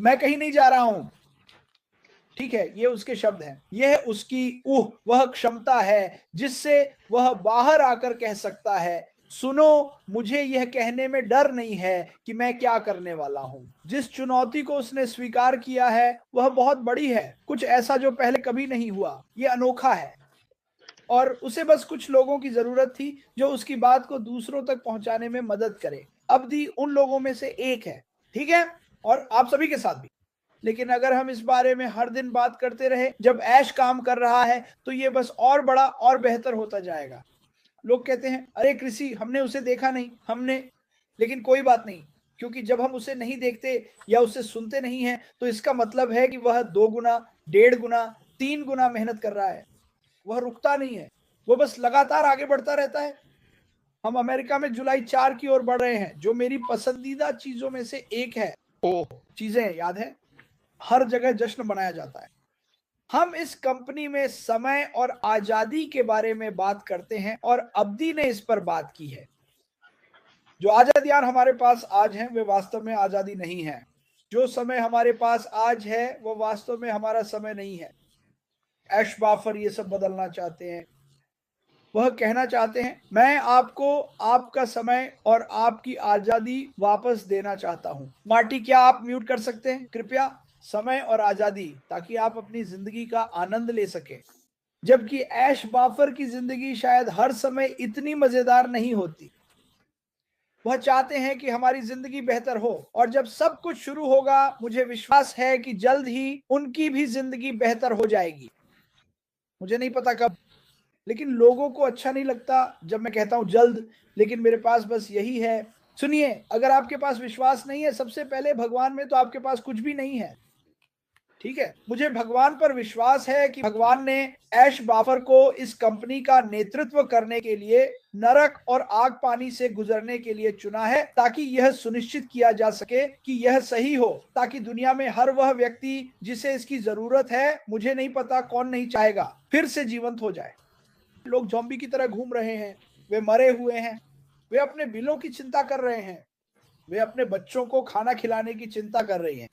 मैं कहीं नहीं जा रहा हूं। ठीक है, ये उसके शब्द हैं। यह उसकी वह क्षमता है जिससे वह बाहर आकर कह सकता है, सुनो, मुझे यह कहने में डर नहीं है कि मैं क्या करने वाला हूं। जिस चुनौती को उसने स्वीकार किया है वह बहुत बड़ी है, कुछ ऐसा जो पहले कभी नहीं हुआ। यह अनोखा है और उसे बस कुछ लोगों की जरूरत थी जो उसकी बात को दूसरों तक पहुंचाने में मदद करे। अब्दी उन लोगों में से एक है, ठीक है, और आप सभी के साथ भी। लेकिन अगर हम इस बारे में हर दिन बात करते रहे जब ऐश काम कर रहा है तो ये बस और बड़ा और बेहतर होता जाएगा। लोग कहते हैं, अरे कृषि, हमने उसे देखा नहीं, हमने। लेकिन कोई बात नहीं, क्योंकि जब हम उसे नहीं देखते या उसे सुनते नहीं हैं तो इसका मतलब है कि वह 2 गुना, 1.5 गुना, 3 गुना मेहनत कर रहा है। वह रुकता नहीं है, वो बस लगातार आगे बढ़ता रहता है। हम अमेरिका में जुलाई 4 की ओर बढ़ रहे हैं, जो मेरी पसंदीदा चीजों में से एक है। चीजें याद है, हर जगह जश्न मनाया जाता है। हम इस कंपनी में समय और आजादी के बारे में बात करते हैं और अब्दी ने इस पर बात की है। जो आजादियां हमारे पास आज हैं वे वास्तव में आजादी नहीं है। जो समय हमारे पास आज है वो वास्तव में हमारा समय नहीं है। ऐश बाफर ये सब बदलना चाहते हैं। वह कहना चाहते हैं, मैं आपको आपका समय और आपकी आजादी वापस देना चाहता हूं। मार्टी, क्या आप म्यूट कर सकते हैं कृपया? समय और आजादी, ताकि आप अपनी जिंदगी का आनंद ले सके। जबकि ऐश बाफर की जिंदगी शायद हर समय इतनी मजेदार नहीं होती। वह चाहते हैं कि हमारी जिंदगी बेहतर हो, और जब सब कुछ शुरू होगा मुझे विश्वास है कि जल्द ही उनकी भी जिंदगी बेहतर हो जाएगी। मुझे नहीं पता कब, लेकिन लोगों को अच्छा नहीं लगता जब मैं कहता हूं जल्द, लेकिन मेरे पास बस यही है। सुनिए, अगर आपके पास विश्वास नहीं है सबसे पहले भगवान में, तो आपके पास कुछ भी नहीं है। ठीक है, मुझे भगवान पर विश्वास है कि भगवान ने ऐश बाफर को इस कंपनी का नेतृत्व करने के लिए नरक और आग पानी से गुजरने के लिए चुना है, ताकि यह सुनिश्चित किया जा सके कि यह सही हो, ताकि दुनिया में हर वह व्यक्ति जिसे इसकी जरूरत है, मुझे नहीं पता कौन नहीं चाहेगा, फिर से जीवंत हो जाए। लोग ज़ॉम्बी की तरह घूम रहे हैं, वे मरे हुए हैं, वे अपने बिलों की चिंता कर रहे हैं, वे अपने बच्चों को खाना खिलाने की चिंता कर रही हैं।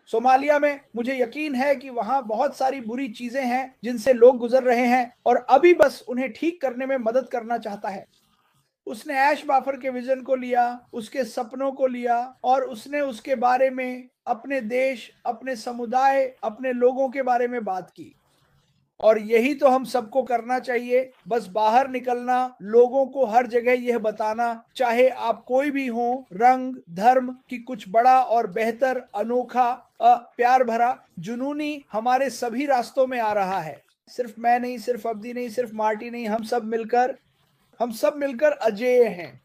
सोमालिया में मुझे यकीन है कि वहां बहुत सारी बुरी चीजें हैं जिनसे लोग गुजर रहे हैं, और अभी बस उन्हें ठीक करने में मदद करना चाहता है। उसने ऐश बाफर के विजन को लिया, उसके सपनों को लिया, और उसने उसके बारे में अपने देश, अपने समुदाय, अपने लोगों के बारे में बात की। और यही तो हम सबको करना चाहिए, बस बाहर निकलना, लोगों को हर जगह यह बताना, चाहे आप कोई भी हो, रंग, धर्म, कि कुछ बड़ा और बेहतर, अनोखा, प्यार भरा, जुनूनी हमारे सभी रास्तों में आ रहा है। सिर्फ मैं नहीं, सिर्फ अब्दी नहीं, सिर्फ मार्टी नहीं, हम सब मिलकर अजेय हैं।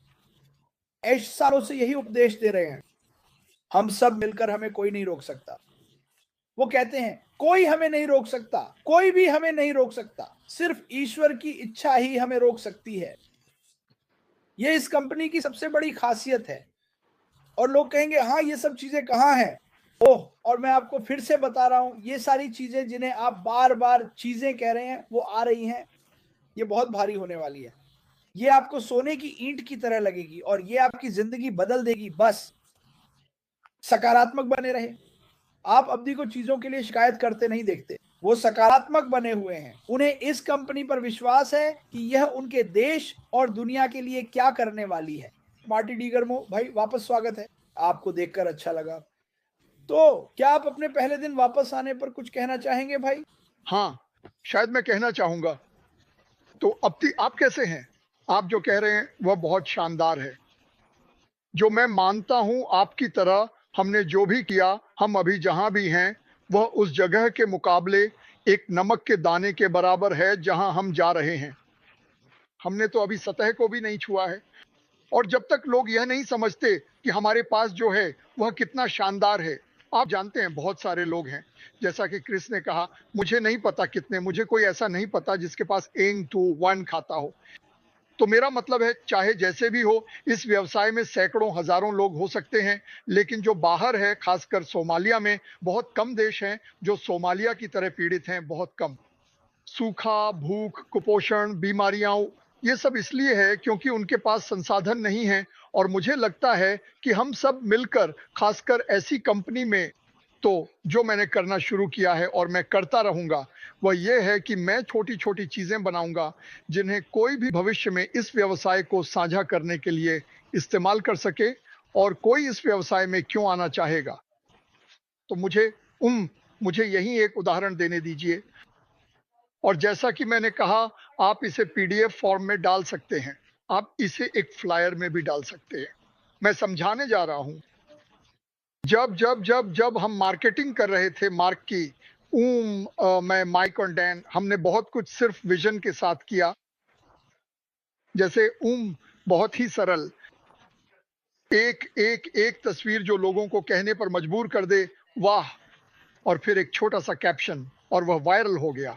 ऐश सालों से यही उपदेश दे रहे हैं। हम सब मिलकर, हमें कोई नहीं रोक सकता। वो कहते हैं, कोई हमें नहीं रोक सकता, कोई भी हमें नहीं रोक सकता, सिर्फ ईश्वर की इच्छा ही हमें रोक सकती है। ये इस कंपनी की सबसे बड़ी खासियत है। और लोग कहेंगे, हाँ ये सब चीजें कहाँ हैं? ओह, और मैं आपको फिर से बता रहा हूं, ये सारी चीजें जिन्हें आप बार बार चीजें कह रहे हैं वो आ रही हैं। ये बहुत भारी होने वाली है। ये आपको सोने की ईंट की तरह लगेगी और ये आपकी जिंदगी बदल देगी। बस सकारात्मक बने रहे। आप अब्दी को चीजों के लिए शिकायत करते नहीं देखते। वो सकारात्मक बने हुए हैं। उन्हें इस कंपनी पर विश्वास है कि यह उनके देश और दुनिया के लिए क्या करने वाली है। मार्टी डीगरमो भाई, वापस स्वागत है। आपको देखकर अच्छा लगा। तो क्या आप अपने पहले दिन वापस आने पर कुछ कहना चाहेंगे भाई? हाँ, शायद मैं कहना चाहूंगा। तो अब्दी, आप कैसे हैं? आप जो कह रहे हैं वह बहुत शानदार है। जो मैं मानता हूं, आपकी तरह हमने जो भी किया, हम अभी जहां भी हैं, वह उस जगह के मुकाबले एक नमक के दाने के बराबर है जहां हम जा रहे हैं। हमने तो अभी सतह को भी नहीं छुआ है। और जब तक लोग यह नहीं समझते कि हमारे पास जो है वह कितना शानदार है, आप जानते हैं बहुत सारे लोग हैं, जैसा कि क्रिस ने कहा, मुझे नहीं पता कितने, मुझे कोई ऐसा नहीं पता जिसके पास एंग टू वन खाता हो। तो मेरा मतलब है, चाहे जैसे भी हो, इस व्यवसाय में सैकड़ों हजारों लोग हो सकते हैं, लेकिन जो बाहर है, खासकर सोमालिया में बहुत कम देश हैं जो सोमालिया की तरह पीड़ित हैं, बहुत कम। सूखा, भूख, कुपोषण, बीमारियां, ये सब इसलिए है क्योंकि उनके पास संसाधन नहीं है और मुझे लगता है कि हम सब मिलकर, खासकर ऐसी कंपनी में, तो जो मैंने करना शुरू किया है और मैं करता रहूंगा, वह यह है कि मैं छोटी छोटी चीजें बनाऊंगा जिन्हें कोई भी भविष्य में इस व्यवसाय को साझा करने के लिए इस्तेमाल कर सके, और कोई इस व्यवसाय में क्यों आना चाहेगा। तो मुझे यही एक उदाहरण देने दीजिए। और जैसा कि मैंने कहा, आप इसे पीडीएफ फॉर्म में डाल सकते हैं, आप इसे एक फ्लायर में भी डाल सकते हैं। मैं समझाने जा रहा हूं। जब जब जब जब हम मार्केटिंग कर रहे थे मार्क की, मैं, माइक और डैन, हमने बहुत कुछ सिर्फ विजन के साथ किया। जैसे बहुत ही सरल, एक एक एक तस्वीर जो लोगों को कहने पर मजबूर कर दे, वाह, और फिर एक छोटा सा कैप्शन, और वह वायरल हो गया।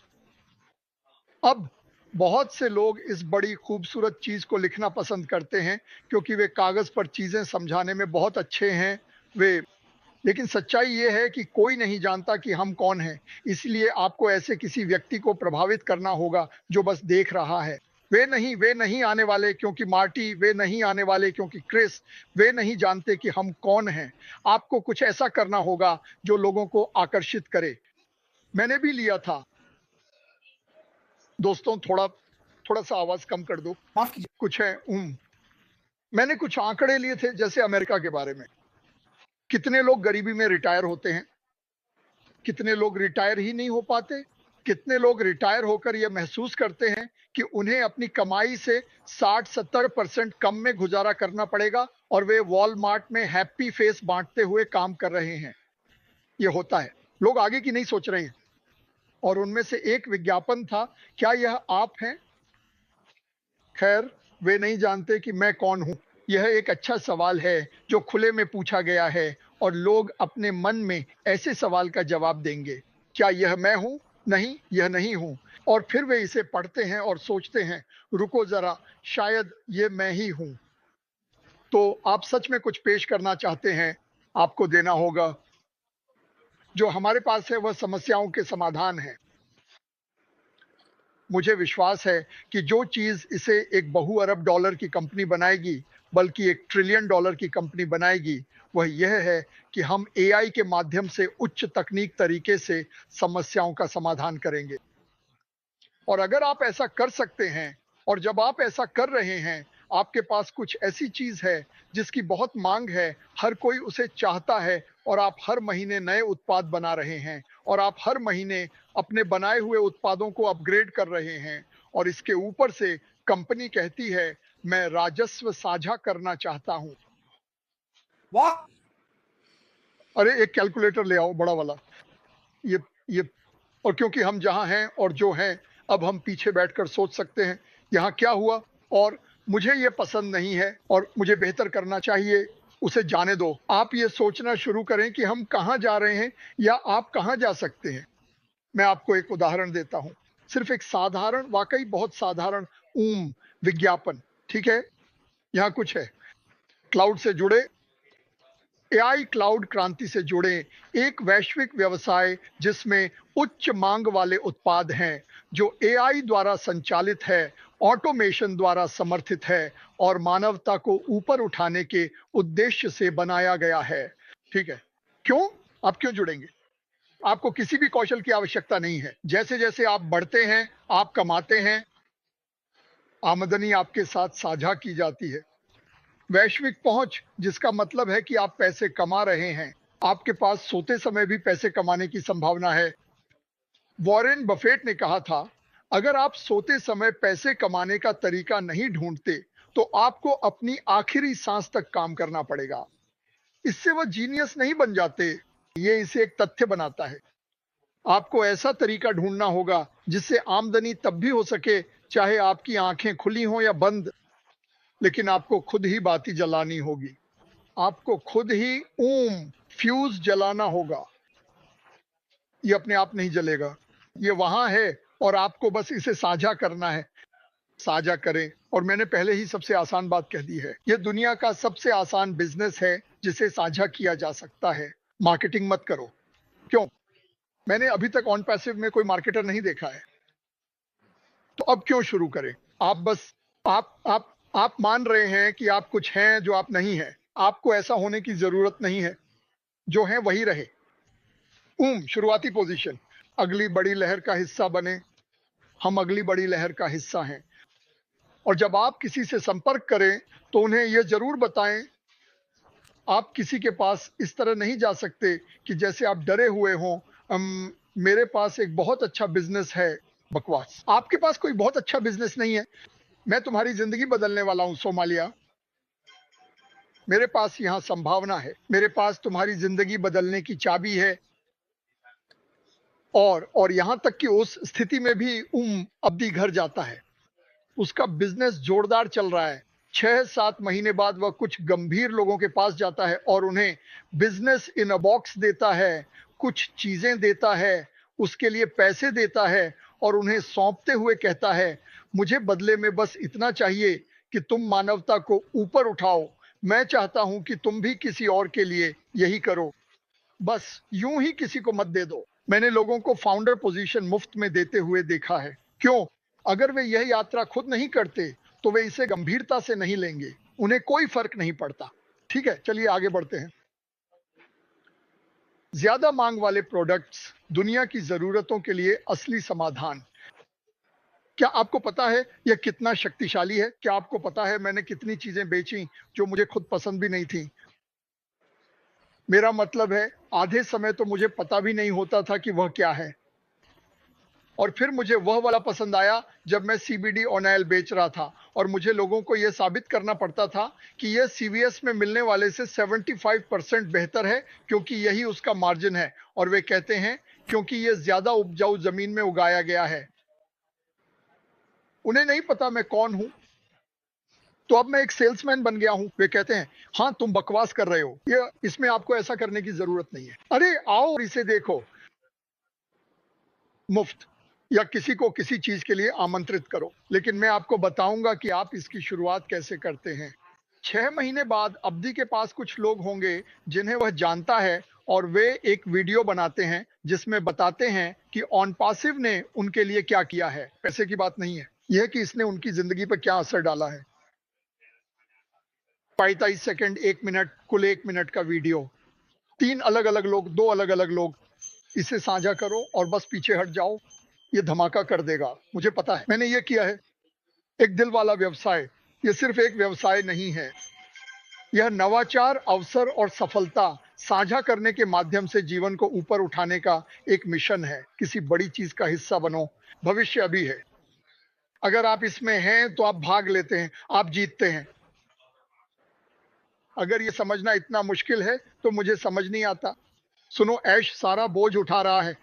अब बहुत से लोग इस बड़ी खूबसूरत चीज को लिखना पसंद करते हैं क्योंकि वे कागज पर चीजें समझाने में बहुत अच्छे हैं। लेकिन सच्चाई ये है कि कोई नहीं जानता कि हम कौन हैं, इसलिए आपको ऐसे किसी व्यक्ति को प्रभावित करना होगा जो बस देख रहा है। वे नहीं आने वाले क्योंकि मार्टी, वे नहीं आने वाले क्योंकि क्रिस, वे नहीं जानते कि हम कौन हैं। आपको कुछ ऐसा करना होगा जो लोगों को आकर्षित करे। मैंने भी लिया था। दोस्तों, थोड़ा सा आवाज कम कर दो। माफ कीजिए। कुछ है मैंने कुछ आंकड़े लिए थे, जैसे अमेरिका के बारे में। कितने लोग गरीबी में रिटायर होते हैं, कितने लोग रिटायर ही नहीं हो पाते, कितने लोग रिटायर होकर यह महसूस करते हैं कि उन्हें अपनी कमाई से 60-70% कम में गुजारा करना पड़ेगा, और वे वॉलमार्ट में हैप्पी फेस बांटते हुए काम कर रहे हैं। यह होता है, लोग आगे की नहीं सोच रहे हैं। और उनमें से एक विज्ञापन था, क्या यह आप हैं? खैर, वे नहीं जानते कि मैं कौन हूं। यह एक अच्छा सवाल है जो खुले में पूछा गया है, और लोग अपने मन में ऐसे सवाल का जवाब देंगे, क्या यह मैं हूं? नहीं, यह नहीं हूं। और फिर वे इसे पढ़ते हैं और सोचते हैं, रुको जरा, शायद ये मैं ही हूं। तो आप सच में कुछ पेश करना चाहते हैं, आपको देना होगा। जो हमारे पास है वह समस्याओं के समाधान है। मुझे विश्वास है कि जो चीज इसे एक बहु अरब डॉलर की कंपनी बनाएगी, बल्कि एक ट्रिलियन डॉलर की कंपनी बनाएगी, वह यह है कि हम एआई के माध्यम से उच्च तकनीक तरीके से समस्याओं का समाधान करेंगे। और अगर आप ऐसा कर सकते हैं, और जब आप ऐसा कर रहे हैं, आपके पास कुछ ऐसी चीज है जिसकी बहुत मांग है, हर कोई उसे चाहता है, और आप हर महीने नए उत्पाद बना रहे हैं, और आप हर महीने अपने बनाए हुए उत्पादों को अपग्रेड कर रहे हैं, और इसके ऊपर से कंपनी कहती है, मैं राजस्व साझा करना चाहता हूं। वाह। अरे, एक कैलकुलेटर ले आओ, बड़ा वाला। ये और क्योंकि हम जहां हैं और जो हैं, अब हम पीछे बैठकर सोच सकते हैं, यहाँ क्या हुआ, और मुझे ये पसंद नहीं है, और मुझे बेहतर करना चाहिए, उसे जाने दो। आप ये सोचना शुरू करें कि हम कहाँ जा रहे हैं, या आप कहाँ जा सकते हैं। मैं आपको एक उदाहरण देता हूं, सिर्फ एक साधारण, वाकई बहुत साधारण विज्ञापन। ठीक है, यहाँ कुछ है। क्लाउड से जुड़े, एआई क्लाउड क्रांति से जुड़े, एक वैश्विक व्यवसाय जिसमें उच्च मांग वाले उत्पाद हैं, जो एआई द्वारा संचालित है, ऑटोमेशन द्वारा समर्थित है, और मानवता को ऊपर उठाने के उद्देश्य से बनाया गया है। ठीक है, क्यों? आप क्यों जुड़ेंगे? आपको किसी भी कौशल की आवश्यकता नहीं है। जैसे जैसे आप बढ़ते हैं, आप कमाते हैं, आमदनी आपके साथ साझा की जाती है। वैश्विक पहुंच, जिसका मतलब है कि आप पैसे कमा रहे हैं, आपके पास सोते समय भी पैसे कमाने की संभावना है। वॉरेन बफेट ने कहा था, अगर आप सोते समय पैसे कमाने का तरीका नहीं ढूंढते, तो आपको अपनी आखिरी सांस तक काम करना पड़ेगा। इससे वह जीनियस नहीं बन जाते, ये इसे एक तथ्य बनाता है। आपको ऐसा तरीका ढूंढना होगा जिससे आमदनी तब भी हो सके चाहे आपकी आंखें खुली हों या बंद। लेकिन आपको खुद ही बाती जलानी होगी, आपको खुद ही फ्यूज जलाना होगा। ये अपने आप नहीं जलेगा, ये वहां है, और आपको बस इसे साझा करना है। साझा करें। और मैंने पहले ही सबसे आसान बात कह दी है, ये दुनिया का सबसे आसान बिजनेस है जिसे साझा किया जा सकता है। मार्केटिंग मत करो। क्यों? मैंने अभी तक ऑन पैसिव में कोई मार्केटर नहीं देखा है, तो अब क्यों शुरू करें? आप बस आप आप मान रहे हैं कि आप कुछ हैं जो आप नहीं हैं। आपको ऐसा होने की जरूरत नहीं है, जो है वही रहे। शुरुआती पोजीशन, अगली बड़ी लहर का हिस्सा बने। हम अगली बड़ी लहर का हिस्सा हैं। और जब आप किसी से संपर्क करें तो उन्हें यह जरूर बताएं, आप किसी के पास इस तरह नहीं जा सकते कि जैसे आप डरे हुए हों, मेरे पास एक बहुत अच्छा बिजनेस है। बकवास। आपके पास कोई बहुत अच्छा बिजनेस नहीं है। मैं तुम्हारी जिंदगी बदलने वाला हूं सोमालिया। मेरे पास यहां संभावना है। मेरे पास तुम्हारी जिंदगी बदलने की चाबी है। और यहां तक कि उस स्थिति में भी अब्दी घर जाता है। उसका बिजनेस जोरदार चल रहा है। 6-7 महीने बाद वह कुछ गंभीर लोगों के पास जाता है और उन्हें बिजनेस इन अ बॉक्स देता है, कुछ चीजें देता है, उसके लिए पैसे देता है और उन्हें सौंपते हुए कहता है, मुझे बदले में बस इतना चाहिए कि तुम मानवता को ऊपर उठाओ। मैं चाहता हूं कि तुम भी किसी और के लिए यही करो। बस यूं ही किसी को मत दे दो। मैंने लोगों को फाउंडर पोजीशन मुफ्त में देते हुए देखा है। क्यों? अगर वे यह यात्रा खुद नहीं करते तो वे इसे गंभीरता से नहीं लेंगे। उन्हें कोई फर्क नहीं पड़ता। ठीक है, चलिए आगे बढ़ते हैं। ज्यादा मांग वाले प्रोडक्ट्स दुनिया की जरूरतों के लिए असली समाधान। क्या आपको पता है यह कितना शक्तिशाली है? क्या आपको पता है मैंने कितनी चीजें बेची जो मुझे खुद पसंद भी नहीं थी? मेरा मतलब है, आधे समय तो मुझे पता भी नहीं होता था कि वह क्या है। और फिर मुझे वह वाला पसंद आया जब मैं सीबीडी ऑयल बेच रहा था और मुझे लोगों को यह साबित करना पड़ता था कि यह सीवीएस में मिलने वाले से 75% बेहतर है, क्योंकि यही उसका मार्जिन है। और वे कहते हैं क्योंकि यह ज्यादा उपजाऊ जमीन में उगाया गया है। उन्हें नहीं पता मैं कौन हूं। तो अब मैं एक सेल्समैन बन गया हूं। वे कहते हैं, हाँ तुम बकवास कर रहे हो, ये इसमें आपको ऐसा करने की जरूरत नहीं है। अरे आओ और इसे देखो। मुफ्त या किसी को किसी चीज के लिए आमंत्रित करो। लेकिन मैं आपको बताऊंगा कि आप इसकी शुरुआत कैसे करते हैं। 6 महीने बाद अब्दी के पास कुछ लोग होंगे जिन्हें वह जानता है और वे एक वीडियो बनाते हैं जिसमें बताते हैं कि ऑन पासिव ने उनके लिए क्या किया है। पैसे की बात नहीं है, यह कि इसने उनकी जिंदगी पर क्या असर डाला है। 45 सेकंड, 1 मिनट, कुल 1 मिनट का वीडियो। 3 अलग अलग लोग, 2 अलग अलग लोग। इसे साझा करो और बस पीछे हट जाओ। ये धमाका कर देगा, मुझे पता है, मैंने ये किया है। एक दिल वाला व्यवसाय, ये सिर्फ एक व्यवसाय नहीं है। यह नवाचार, अवसर और सफलता साझा करने के माध्यम से जीवन को ऊपर उठाने का एक मिशन है। किसी बड़ी चीज का हिस्सा बनो। भविष्य अभी है। अगर आप इसमें हैं तो आप भाग लेते हैं, आप जीतते हैं। अगर ये समझना इतना मुश्किल है तो मुझे समझ नहीं आता। सुनो, ऐश सारा बोझ उठा रहा है।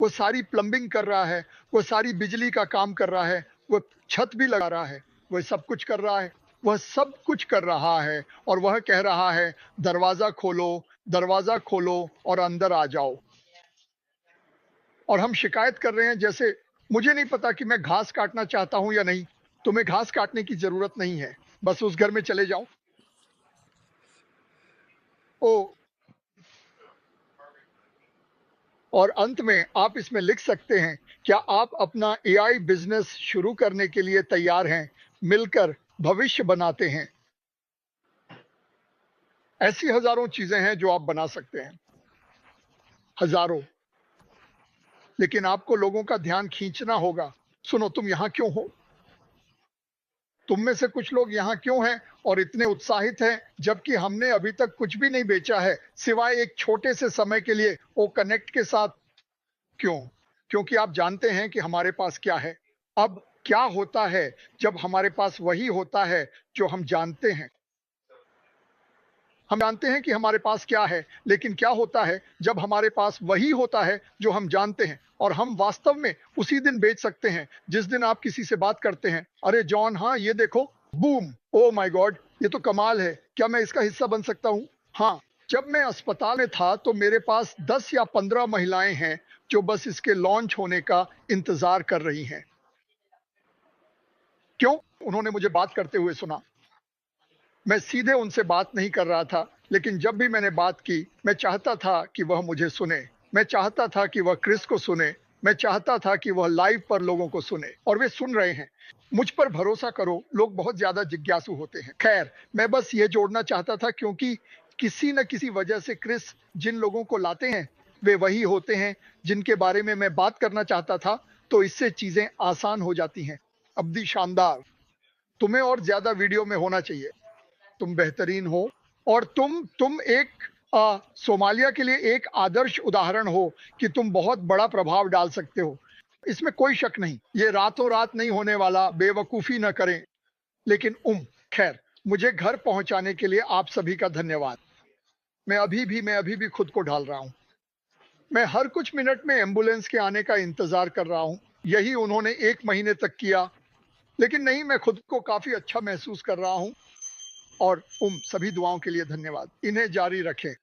वो सारी प्लम्बिंग कर रहा है, वो सारी बिजली का काम कर रहा है, वो छत भी लगा रहा है, वह सब कुछ कर रहा है। वह सब कुछ कर रहा है और वह कह रहा है, दरवाजा खोलो और अंदर आ जाओ। और हम शिकायत कर रहे हैं जैसे, मुझे नहीं पता कि मैं घास काटना चाहता हूं या नहीं। तुम्हें घास काटने की जरूरत नहीं है, बस उस घर में चले जाओ। ओ, और अंत में आप इसमें लिख सकते हैं, क्या आप अपना एआई बिजनेस शुरू करने के लिए तैयार हैं? मिलकर भविष्य बनाते हैं। ऐसी हजारों चीजें हैं जो आप बना सकते हैं, हजारों। लेकिन आपको लोगों का ध्यान खींचना होगा। सुनो, तुम यहां क्यों हो? तुम में से कुछ लोग यहां क्यों हैं और इतने उत्साहित हैं जबकि हमने अभी तक कुछ भी नहीं बेचा है सिवाय एक छोटे से समय के लिए ओ कनेक्ट के साथ? क्यों? क्योंकि आप जानते हैं कि हमारे पास क्या है। अब क्या होता है जब हमारे पास वही होता है जो हम जानते हैं? हम जानते हैं कि हमारे पास क्या है, लेकिन क्या होता है जब हमारे पास वही होता है जो हम जानते हैं और हम वास्तव में उसी दिन बेच सकते हैं जिस दिन आप किसी से बात करते हैं। अरे जॉन, हाँ ये देखो, बूम, ओ माय गॉड, ये तो कमाल है, क्या मैं इसका हिस्सा बन सकता हूँ? हाँ, जब मैं अस्पताल में था तो मेरे पास 10 या 15 महिलाएं हैं जो बस इसके लॉन्च होने का इंतजार कर रही हैं। क्यों? उन्होंने मुझे बात करते हुए सुना। मैं सीधे उनसे बात नहीं कर रहा था, लेकिन जब भी मैंने बात की, मैं चाहता था कि वह मुझे सुने। मैं चाहता था कि वह क्रिस को सुने। मैं चाहता था कि वह लाइव पर लोगों को सुने, और वे सुन रहे हैं। मुझ पर भरोसा करो, लोग बहुत ज्यादा जिज्ञासु होते हैं। खैर, मैं बस ये जोड़ना चाहता था क्योंकि किसी न किसी वजह से क्रिस जिन लोगों को लाते हैं वे वही होते हैं जिनके बारे में मैं बात करना चाहता था, तो इससे चीजें आसान हो जाती हैं। अब्दी शानदार, तुम्हें और ज्यादा वीडियो में होना चाहिए। तुम बेहतरीन हो और तुम एक सोमालिया के लिए एक आदर्श उदाहरण हो कि तुम बहुत बड़ा प्रभाव डाल सकते हो, इसमें कोई शक नहीं। ये रातों रात नहीं होने वाला, बेवकूफी न करें। लेकिन खैर, मुझे घर पहुंचाने के लिए आप सभी का धन्यवाद। मैं अभी भी खुद को ढाल रहा हूं। मैं हर कुछ मिनट में एम्बुलेंस के आने का इंतजार कर रहा हूं। यही उन्होंने 1 महीने तक किया, लेकिन नहीं, मैं खुद को काफी अच्छा महसूस कर रहा हूं। और सभी दुआओं के लिए धन्यवाद। इन्हें जारी रखें।